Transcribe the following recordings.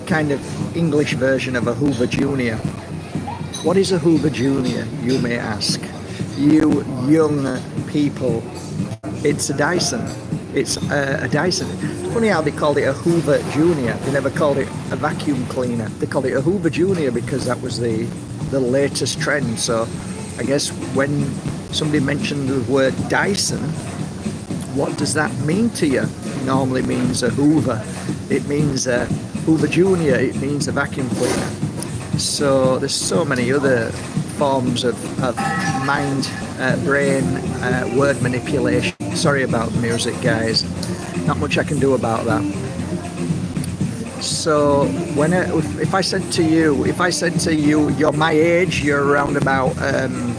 kind of English version of a Hoover Junior. What is a Hoover Junior, you may ask? You young people, it's a Dyson. It's a Dyson. It's funny how they called it a Hoover Junior. They never called it a vacuum cleaner. They called it a Hoover Junior because that was the latest trend. So I guess when somebody mentioned the word Dyson, what does that mean to you? It normally means a Hoover. It means a Hoover Junior. It means a vacuum cleaner. So there's so many other forms of mind, brain, word manipulation. Sorry about the music, guys. Not much I can do about that. So if I said to you, you're my age, you're around about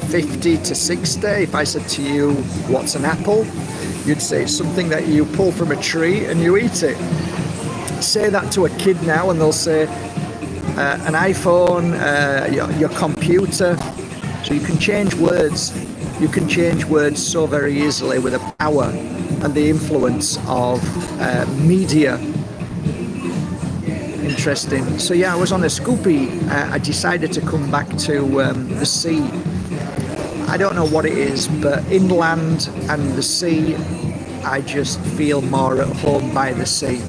50 to 60. If I said to you, what's an apple? You'd say it's something that you pull from a tree and you eat it. Say that to a kid now and they'll say, an iPhone, your computer. So you can change words. You can change words so very easily with the power and the influence of media. Interesting. So yeah, I was on a scoopy. I decided to come back to the sea. I don't know what it is, but inland and the sea, I just feel more at home by the sea.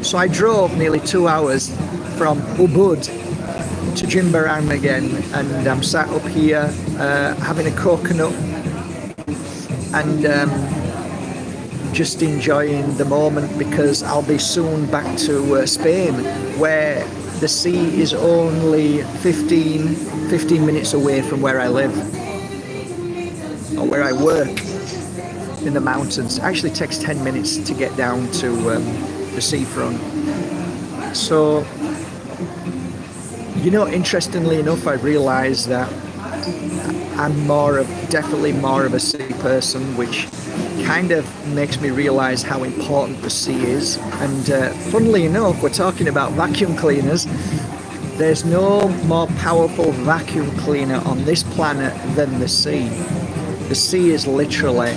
So I drove nearly 2 hours from Ubud to Jimbaran again, and I'm sat up here having a coconut and just enjoying the moment, because I'll be soon back to Spain, where the sea is only 15 minutes away from where I live or where I work in the mountains. It actually takes 10 minutes to get down to the seafront. So, you know, interestingly enough, I realised that I'm definitely more of a sea person, which kind of makes me realise how important the sea is. And funnily enough, we're talking about vacuum cleaners. There's no more powerful vacuum cleaner on this planet than the sea. The sea is literally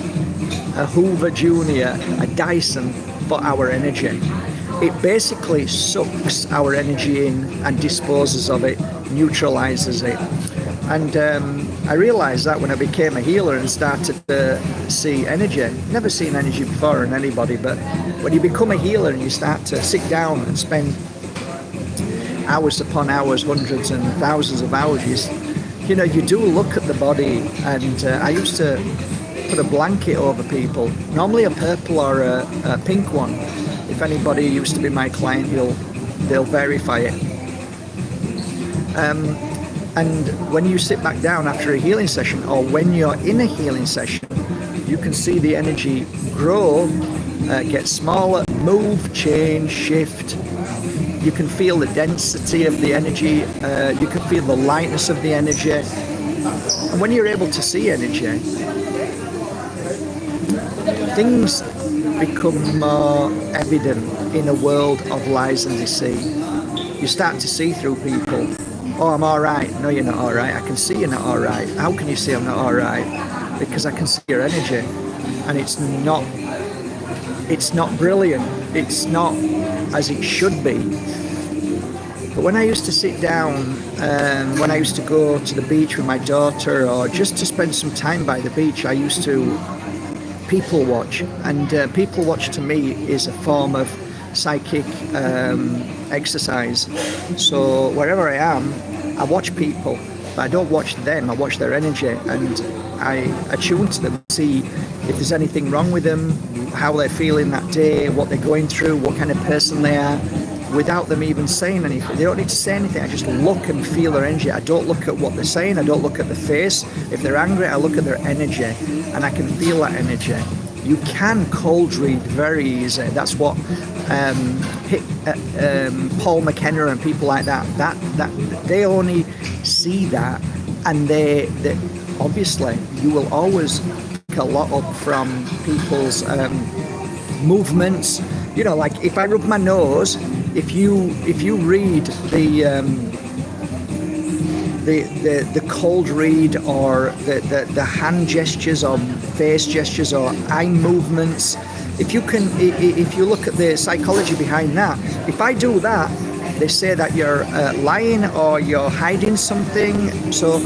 a Hoover Junior, a Dyson for our energy. It basically sucks our energy in and disposes of it, neutralizes it. And I realized that when I became a healer and started to see energy. Never seen energy before in anybody, but when you become a healer and you start to sit down and spend hours upon hours, hundreds and thousands of hours, you know, you do look at the body. And I used to put a blanket over people, normally a purple or a pink one. If anybody used to be my client, they'll verify it. And when you sit back down after a healing session, or when you're in a healing session, you can see the energy grow, get smaller, move, change, shift. You can feel the density of the energy. You can feel the lightness of the energy. And when you're able to see energy, things become more evident in a world of lies and deceit. You start to see through people. Oh, I'm all right. No, you're not all right. I can see you're not all right. How can you see I'm not all right? Because I can see your energy, and it's not brilliant. It's not as it should be. But when I used to sit down, when I used to go to the beach with my daughter, or just to spend some time by the beach, I used to people watch. And people watch to me is a form of psychic exercise. So wherever I am, I watch people, but I don't watch them. I watch their energy, and I attune to them, see if there's anything wrong with them, how they're feeling that day, what they're going through, what kind of person they are, without them even saying anything. They don't need to say anything. I just look and feel their energy. I don't look at what they're saying. I don't look at the face. If they're angry, I look at their energy, and I can feel that energy. You can cold read very easy. That's what Paul McKenna and people like that they only see that, and they obviously you will always pick a lot up from people's movements. You know, like if I rub my nose, if you read the cold read, or the hand gestures or face gestures or eye movements, if you look at the psychology behind that, if I do that, they say that you're lying or you're hiding something. So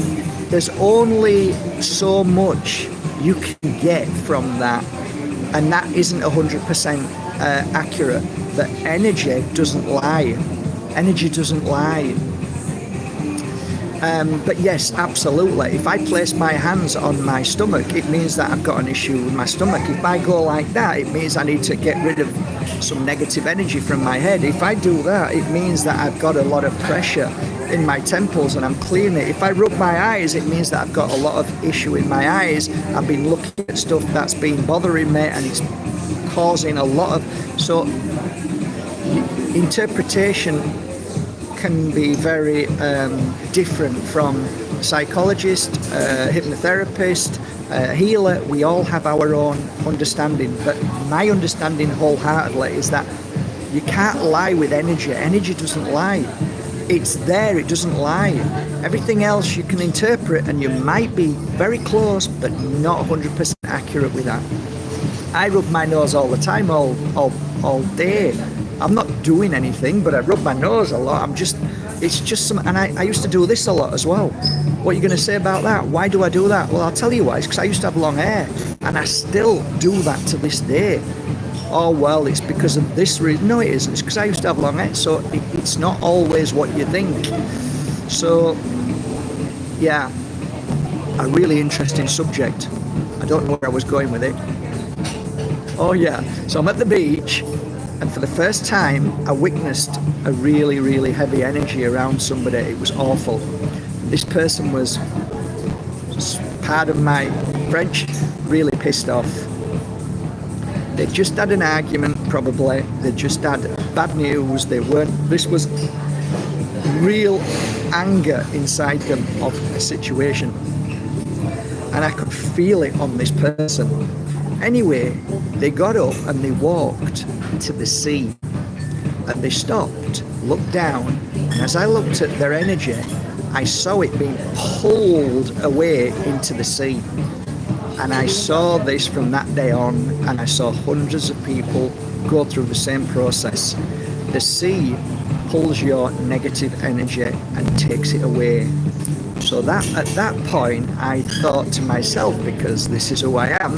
there's only so much you can get from that, and that isn't 100% accurate. But energy doesn't lie. Energy doesn't lie. But yes, absolutely. If I place my hands on my stomach, it means that I've got an issue with my stomach. If I go like that, it means I need to get rid of some negative energy from my head. If I do that, it means that I've got a lot of pressure in my temples and I'm clearing it. If I rub my eyes, it means that I've got a lot of issue in my eyes. I've been looking at stuff that's been bothering me and it's causing a lot of... So interpretation can be very different from psychologist, hypnotherapist, healer. We all have our own understanding, but my understanding wholeheartedly is that you can't lie with energy. Energy doesn't lie. It's there, it doesn't lie. Everything else you can interpret and you might be very close, but not 100% accurate with that. I rub my nose all the time, all day. I'm not doing anything, but I rub my nose a lot. It's just some, and I used to do this a lot as well. What are you going to say about that? Why do I do that? Well, I'll tell you why. It's because I used to have long hair, and I still do that to this day. Oh, well, it's because of this reason. No, it isn't. It's because I used to have long hair, so it's not always what you think. So, yeah, a really interesting subject. I don't know where I was going with it. Oh, yeah. So I'm at the beach. And for the first time, I witnessed a really, really heavy energy around somebody. It was awful. This person was, part of my French, really pissed off. They just had an argument, probably. They just had bad news. This was real anger inside them of the situation. And I could feel it on this person. Anyway, they got up and they walked to the sea, and they stopped, looked down, and as I looked at their energy, I saw it being pulled away into the sea. And I saw this from that day on, and I saw hundreds of people go through the same process. The sea pulls your negative energy and takes it away. So that at that point, I thought to myself, because this is who I am,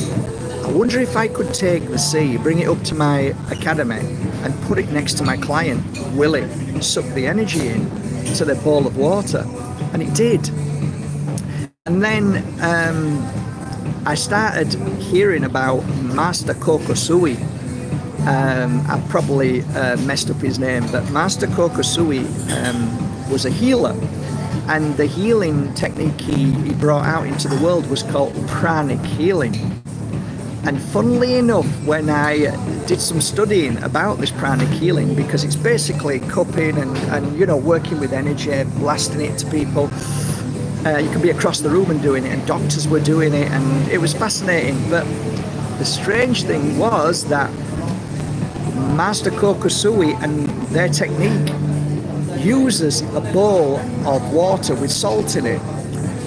I wonder if I could take the sea, bring it up to my academy and put it next to my client. Will it suck the energy in to the bowl of water? And it did. And then I started hearing about Master Kokosui. I probably messed up his name, but Master Kokosui was a healer. And the healing technique he brought out into the world was called pranic healing. And funnily enough, when I did some studying about this pranic healing, because it's basically cupping and you know, working with energy, blasting it to people. You can be across the room and doing it, and doctors were doing it, and it was fascinating. But the strange thing was that Master Kokosui and their technique uses a bowl of water with salt in it.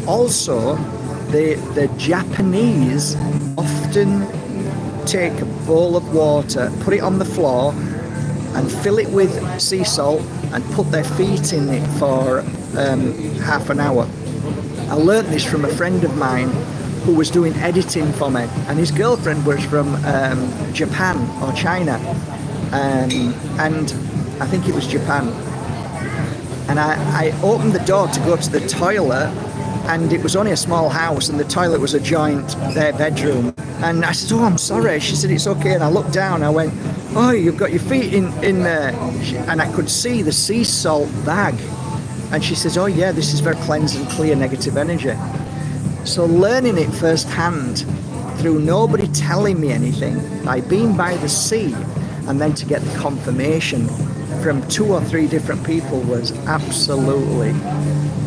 Also, the Japanese often take a bowl of water, put it on the floor and fill it with sea salt and put their feet in it for half an hour. I learnt this from a friend of mine who was doing editing for me, and his girlfriend was from Japan or China, and I think it was Japan. And I opened the door to go to the toilet, and it was only a small house, and the toilet was adjoined their bedroom. And I said, "Oh, I'm sorry." She said, "It's okay." And I looked down, I went, "Oh, you've got your feet in there." And I could see the sea salt bag. And she says, "Oh yeah, this is very cleansing, clear negative energy." So learning it firsthand, through nobody telling me anything, by being by the sea, and then to get the confirmation from 2 or 3 different people was absolutely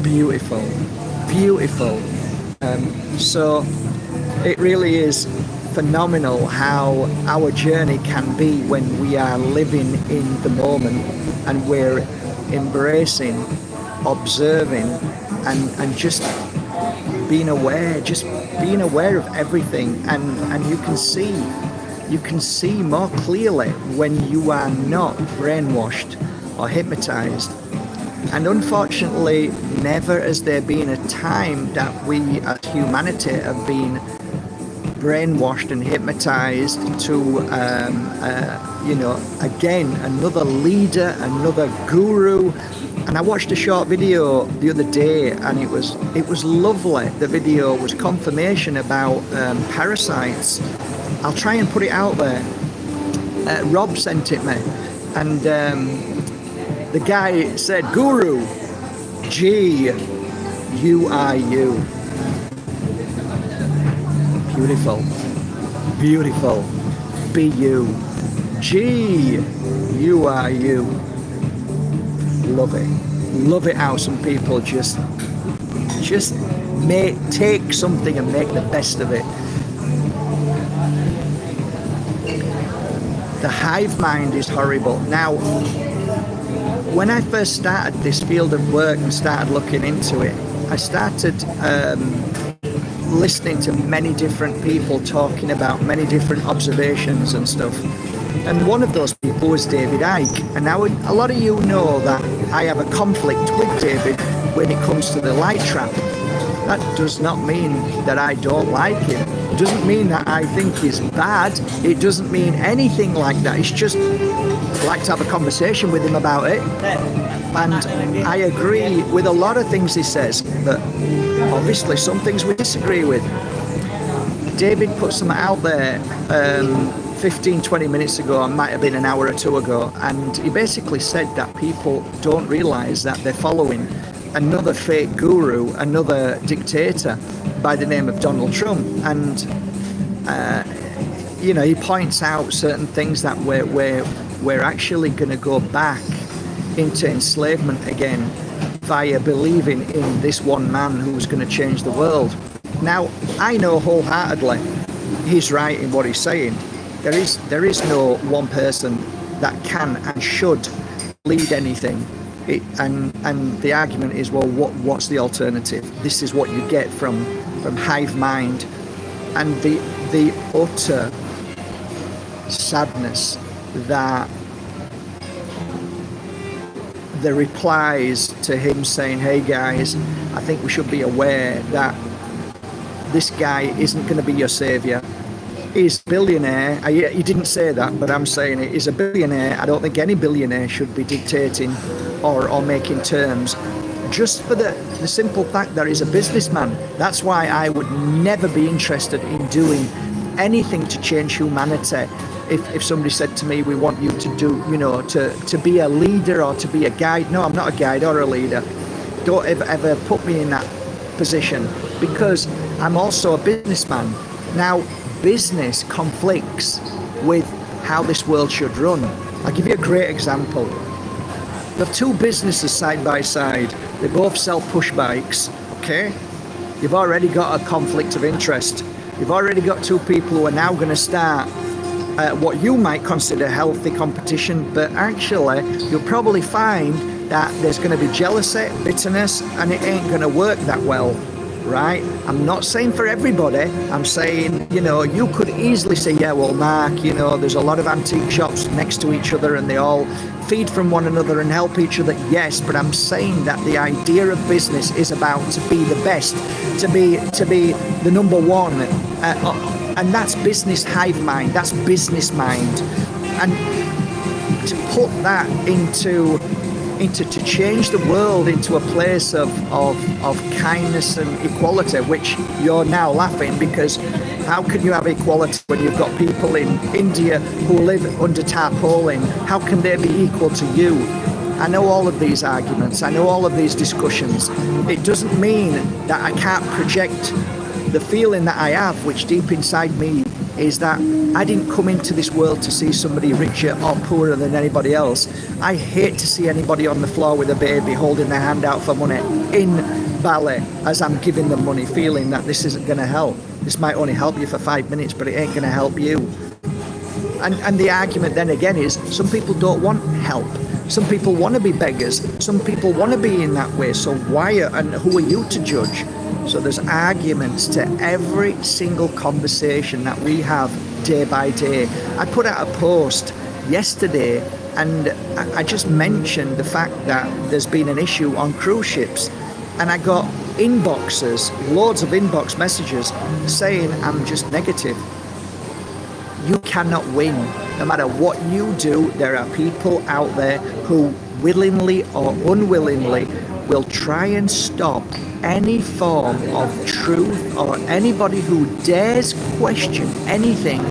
beautiful. Beautiful. So it really is phenomenal how our journey can be when we are living in the moment and we're embracing, observing, and just being aware of everything. And you can see you can see more clearly when you are not brainwashed or hypnotized. And unfortunately, never has there been a time that we as humanity have been brainwashed and hypnotized to, again, another leader, another guru. And I watched a short video the other day, and it was lovely. The video was confirmation about parasites. I'll try and put it out there. Rob sent it me, and the guy said, "Guru, G, you are you." Beautiful, beautiful. Be you. G, you are you. Love it. Love it how some people just take something and make the best of it. The hive mind is horrible. Now, when I first started this field of work and started looking into it, I started listening to many different people talking about many different observations and stuff. And one of those people was David Icke. And now a lot of you know that I have a conflict with David when it comes to the light trap. That does not mean that I don't like him. It doesn't mean that I think he's bad. It doesn't mean anything like that. It's just I'd like to have a conversation with him about it. And I agree with a lot of things he says, but obviously some things we disagree with. David put something out there 15-20 minutes ago, it might have been an hour or two ago, and he basically said that people don't realise that they're following another fake guru, another dictator by the name of Donald Trump. And he points out certain things that we're actually going to go back into enslavement again via believing in this one man who's going to change the world. Now, I know wholeheartedly he's right in what he's saying. There is no one person that can and should lead anything. And the argument is, well, what's the alternative? This is what you get from hive mind, and the utter sadness that the replies to him saying, "Hey guys, I think we should be aware that this guy isn't going to be your savior. He's a billionaire." He didn't say that, but I'm saying it. He's a billionaire. I don't think any billionaire should be dictating or making terms, just for the simple fact that he's a businessman. That's why I would never be interested in doing anything to change humanity. If somebody said to me, "We want you to do, to be a leader or to be a guide," no, I'm not a guide or a leader. Don't ever put me in that position, because I'm also a businessman. Now, business conflicts with how this world should run. I'll give you a great example. You have two businesses side by side. They both sell push bikes, okay? You've already got a conflict of interest. You've already got two people who are now going to start what you might consider healthy competition, but actually you'll probably find that there's going to be jealousy, bitterness, and it ain't going to work that well, right? I'm not saying for everybody. I'm saying, you could easily say, yeah, well, Mark, there's a lot of antique shops next to each other and they all feed from one another and help each other. Yes, but I'm saying that the idea of business is about to be the best, to be the number one, and that's business hive mind. That's business mind, and to put that into to change the world into a place of kindness and equality, which you're now laughing, because how can you have equality when you've got people in India who live under tarpaulin? How can they be equal to you? I know all of these arguments. I know all of these discussions. It doesn't mean that I can't project the feeling that I have, which deep inside me is that I didn't come into this world to see somebody richer or poorer than anybody else. I hate to see anybody on the floor with a baby holding their hand out for money in Bali as I'm giving them money, feeling that this isn't going to help. This might only help you for 5 minutes, but it ain't going to help you. And the argument then again is, some people don't want help. Some people want to be beggars. Some people want to be in that way. So and who are you to judge? So there's arguments to every single conversation that we have day by day. I put out a post yesterday and I just mentioned the fact that there's been an issue on cruise ships, and I got inboxes, loads of inbox messages saying I'm just negative. You cannot win. No matter what you do, there are people out there who willingly or unwillingly will try and stop any form of truth or anybody who dares question anything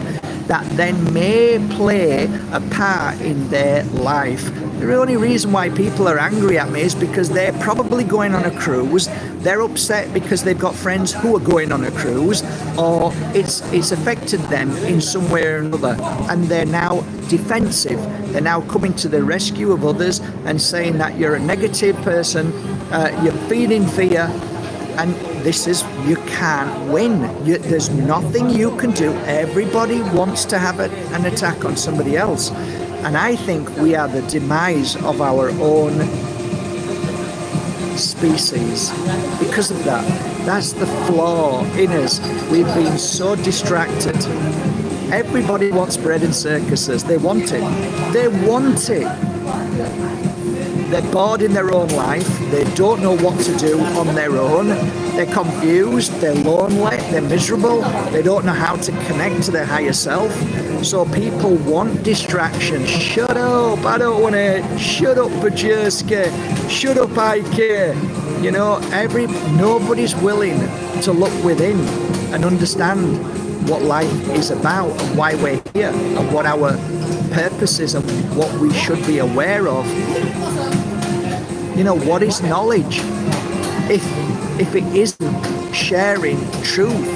that then may play a part in their life. The only reason why people are angry at me is because they're probably going on a cruise. They're upset because they've got friends who are going on a cruise, or it's affected them in some way or another, and they're now defensive. They're now coming to the rescue of others and saying that you're a negative person, you're feeding fear, and this is, you can't win. There's nothing you can do. Everybody wants to have an attack on somebody else. And I think we are the demise of our own species because of that. That's the flaw in us. We've been so distracted. Everybody wants bread and circuses. They want it. They want it. They're bored in their own life. They don't know what to do on their own. They're confused. They're lonely. They're miserable. They don't know how to connect to their higher self. So people want distraction. Shut up. I don't want it. Shut up, Bajerski. Shut up, IK. You know, nobody's willing to look within and understand what life is about and why we're here and what our purpose is and what we should be aware of. You know, what is knowledge if it isn't sharing truth?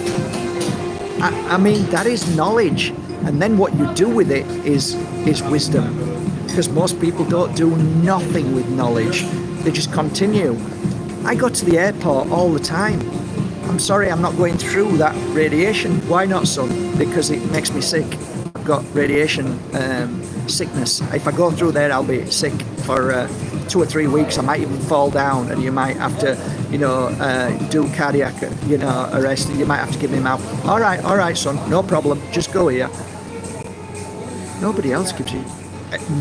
I mean, that is knowledge, and then what you do with it is wisdom, because most people don't do nothing with knowledge. They just continue. I go to the airport all the time. I'm sorry, I'm not going through that radiation. Why not, son? Because it makes me sick. I've got radiation sickness. If I go through there, I'll be sick for 2 or 3 weeks. I might even fall down, and you might have to, do cardiac, arrest. You might have to give me mouth. All right, son, no problem. Just go here. Nobody else gives you.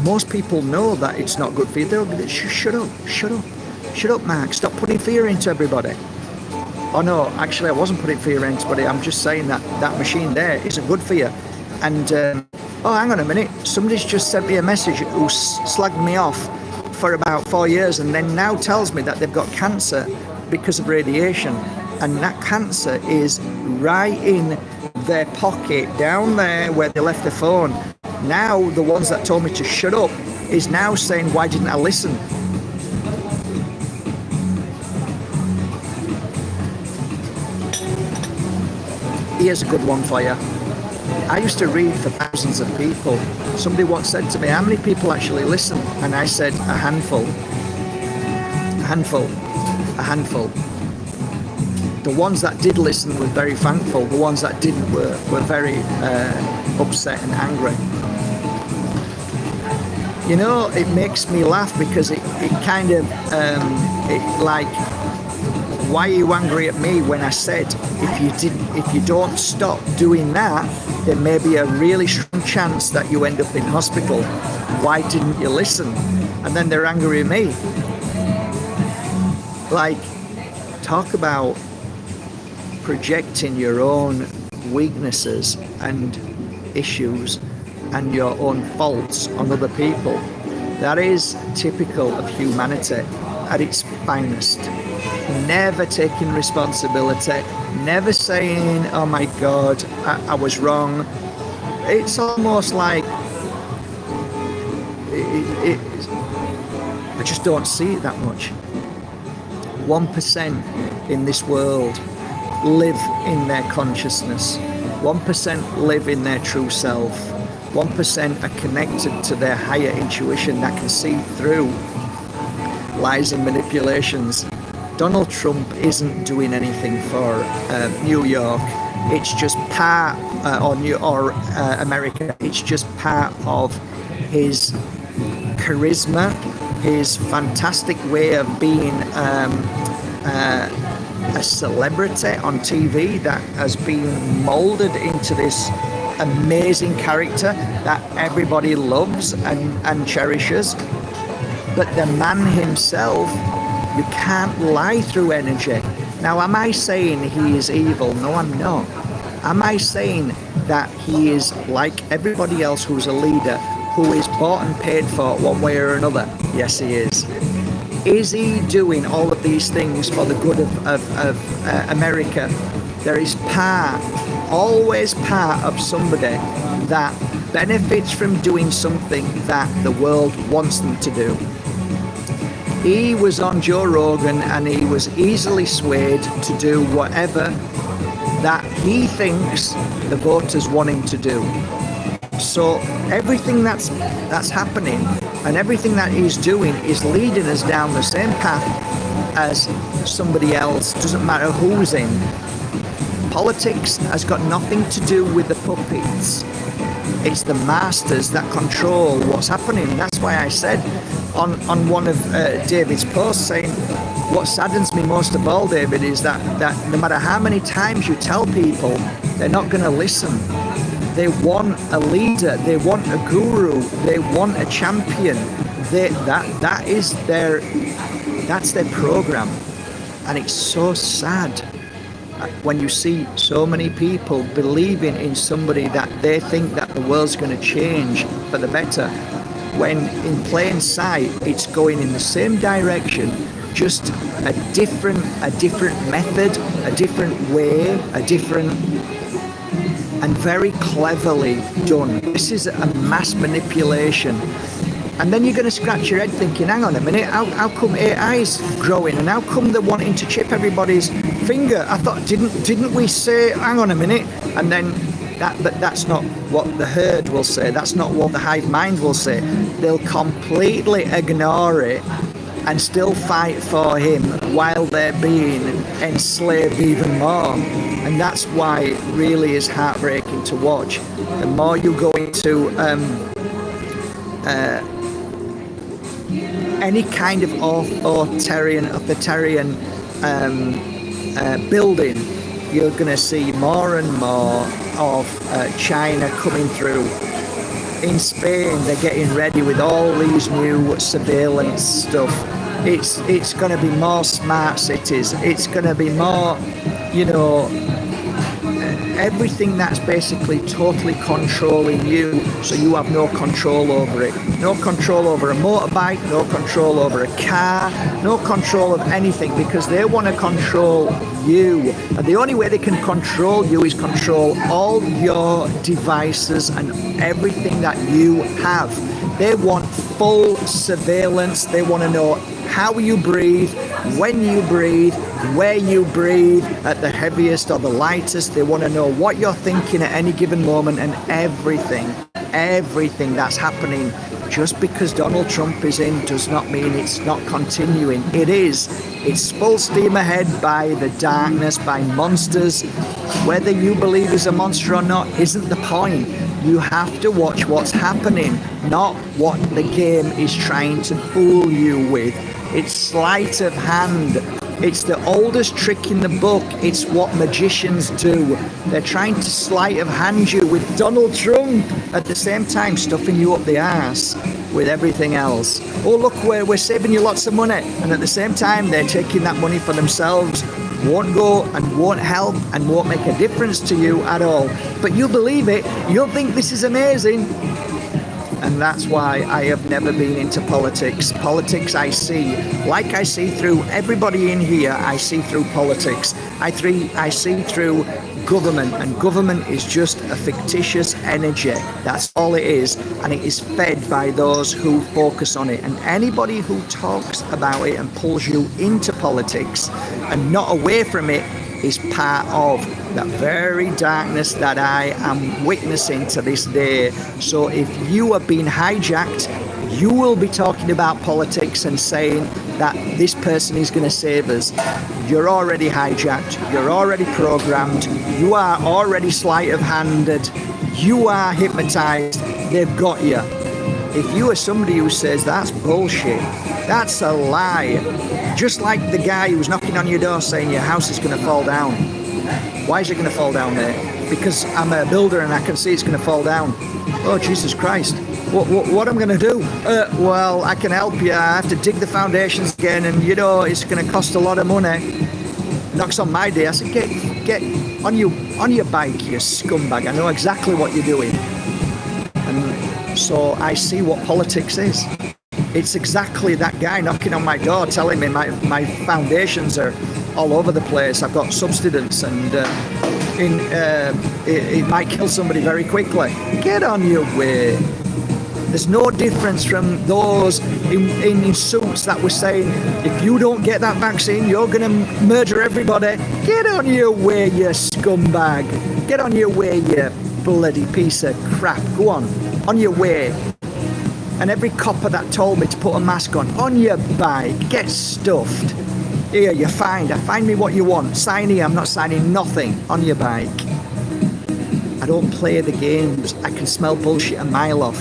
Most people know that it's not good for you. They'll be, shut up, Mark. Stop putting fear into everybody. Oh no, actually I wasn't putting fear into anybody. I'm just saying that machine there isn't good for you. And oh, hang on a minute. Somebody's just sent me a message who slagged me off for about 4 years and then now tells me that they've got cancer because of radiation. And that cancer is right in their pocket, down there where they left their phone. Now the ones that told me to shut up is now saying, why didn't I listen? Here's a good one for you. I used to read for thousands of people. Somebody once said to me, how many people actually listen? And I said, a handful. The ones that did listen were very thankful. The ones that didn't were very upset and angry. You know, it makes me laugh because it kind of, why are you angry at me when I said if you don't stop doing that, there may be a really strong chance that you end up in hospital. Why didn't you listen? And then they're angry at me. Like, talk about projecting your own weaknesses and issues and your own faults on other people. That is typical of humanity at its finest. Never taking responsibility, never saying, oh my God, I was wrong. It's almost like, I just don't see it that much. 1% in this world live in their consciousness. 1% live in their true self. 1% are connected to their higher intuition that can see through lies and manipulations. Donald Trump isn't doing anything for New York. It's just part, or America. It's just part of his charisma, his fantastic way of being a celebrity on TV that has been molded into this amazing character that everybody loves and cherishes. But the man himself, you can't lie through energy. Now, am I saying he is evil? No, I'm not. Am I saying that he is like everybody else who's a leader, who is bought and paid for one way or another? Yes, he is. Is he doing all of these things for the good of America? There is always part of somebody that benefits from doing something that the world wants them to do. He was on Joe Rogan and he was easily swayed to do whatever that he thinks the voters want him to do. So everything that's happening and everything that he's doing is leading us down the same path as somebody else. Doesn't matter who's in. Politics has got nothing to do with the puppets. It's the masters that control what's happening. That's why I said on one of David's posts saying, what saddens me most of all, David, is that no matter how many times you tell people, they're not going to listen. They want a leader, they want a guru, they want a champion. That's their program. And it's so sad when you see so many people believing in somebody that they think that the world's going to change for the better, when in plain sight it's going in the same direction, just a different method, a different way, and very cleverly done. This is a mass manipulation. And then you're going to scratch your head thinking, hang on a minute, how come AI's growing and how come they're wanting to chip everybody's finger? I thought, didn't we say, hang on a minute? And then but that's not what the herd will say. That's not what the hive mind will say. They'll completely ignore it and still fight for him while they're being enslaved even more. And that's why it really is heartbreaking to watch. The more you go into any kind of authoritarian building, you're going to see more and more of China coming through. In Spain, they're getting ready with all these new surveillance stuff. It's going to be more smart cities. It's going to be more, everything that's basically totally controlling you, so you have no control over it. No control over a motorbike, no control over a car, no control of anything, because they want to control you. And the only way they can control you is control all your devices and everything that you have. They want full surveillance. They want to know how you breathe, when you breathe, where you breathe, at the heaviest or the lightest. They want to know what you're thinking at any given moment, and everything that's happening. Just because Donald Trump is in does not mean it's not continuing. It is. It's full steam ahead by the darkness, by monsters. Whether you believe he's a monster or not isn't the point. You have to watch what's happening, not what the game is trying to fool you with. It's sleight of hand. It's the oldest trick in the book. It's what magicians do. They're trying to sleight of hand you with Donald Trump, at the same time stuffing you up the arse with everything else. Oh, look, we're saving you lots of money. And at the same time, they're taking that money for themselves, won't go and won't help and won't make a difference to you at all. But you believe it. You'll think this is amazing. And that's why I have never been into politics. Politics I see, like I see through everybody in here, I see through politics. I see through government, and government is just a fictitious energy. That's all it is, and it is fed by those who focus on it. And anybody who talks about it and pulls you into politics and not away from it is part of that very darkness that I am witnessing to this day. So if you have been hijacked, you will be talking about politics and saying that this person is going to save us. You're already hijacked. You're already programmed. You are already sleight of handed. You are hypnotized. They've got you. If you are somebody who says that's bullshit, that's a lie, just like the guy who was knocking on your door saying your house is going to fall down. Why is it going to fall down there? because I'm a builder and I can see it's going to fall down. Oh, Jesus Christ. What am I going to do? Well, I can help you. I have to dig the foundations again, and you know it's going to cost a lot of money. Knocks on my day. I said, get on your bike, you scumbag. I know exactly what you're doing. And so I see what politics is. It's exactly that guy knocking on my door telling me my foundations are all over the place. I've got subsidence, and it might kill somebody very quickly. Get on your way. There's no difference from those in suits that were saying, if you don't get that vaccine, you're going to murder everybody. Get on your way, you scumbag. Get on your way, you bloody piece of crap. Go on your way. And every copper that told me to put a mask on your bike, get stuffed. Here, you're fined. Find me what you want. Sign here. I'm not signing nothing. On your bike. I don't play the games. I can smell bullshit a mile off.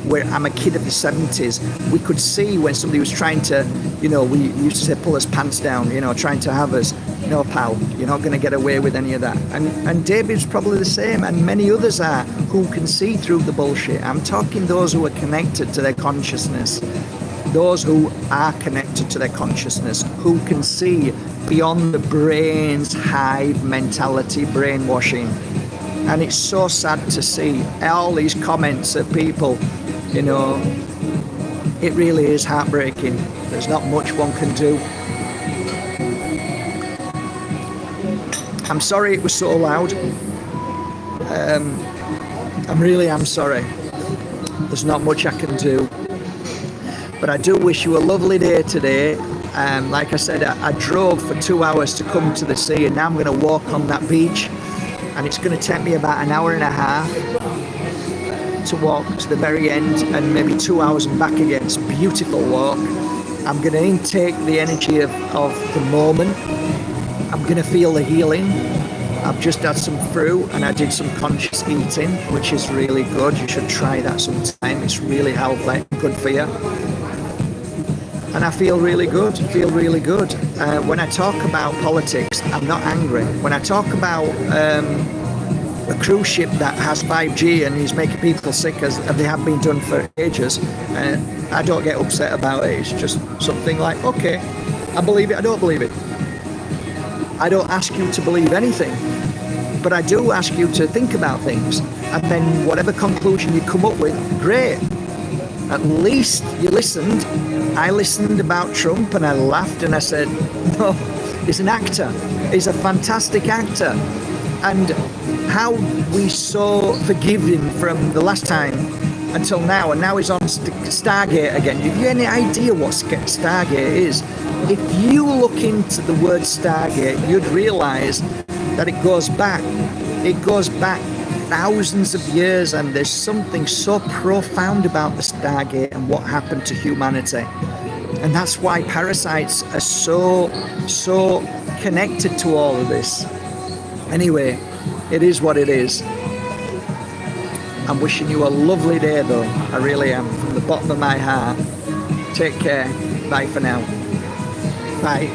Where I'm a kid of the 70s, we could see when somebody was trying to, we used to say pull us pants down, trying to have us. No, pal, you're not going to get away with any of that. And David's probably the same, and many others are, who can see through the bullshit. I'm talking those who are connected to their consciousness. Those who are connected to their consciousness, who can see beyond the brain's hive mentality, brainwashing. And it's so sad to see all these comments of people, it really is heartbreaking. There's not much one can do. I'm sorry it was so loud. I really am sorry. There's not much I can do. But I do wish you a lovely day today. Like I said, I drove for 2 hours to come to the sea, and now I'm going to walk on that beach. And it's going to take me about an hour and a half to walk to the very end, and maybe 2 hours and back again. It's a beautiful walk. I'm going to intake the energy of the moment. I'm going to feel the healing. I've just had some fruit and I did some conscious eating, which is really good. You should try that sometime. It's really healthy, good for you. And I feel really good, when I talk about politics, I'm not angry. When I talk about a cruise ship that has 5G and is making people sick, as they have been done for ages, I don't get upset about it. It's just something like, okay, I believe it, I don't believe it. I don't ask you to believe anything, but I do ask you to think about things. And then whatever conclusion you come up with, great. At least you listened. I listened about Trump and I laughed and I said, no, he's an actor. He's a fantastic actor. And how we so forgive him from the last time until now, and now he's on Stargate again. Have you any idea what Stargate is? If you look into the word Stargate, you'd realise that it goes back thousands of years, and there's something so profound about the Stargate and what happened to humanity. And that's why parasites are so connected to all of this. Anyway, it is what it is. I'm wishing you a lovely day though. I really am, from the bottom of my heart. Take care. Bye for now. Bye.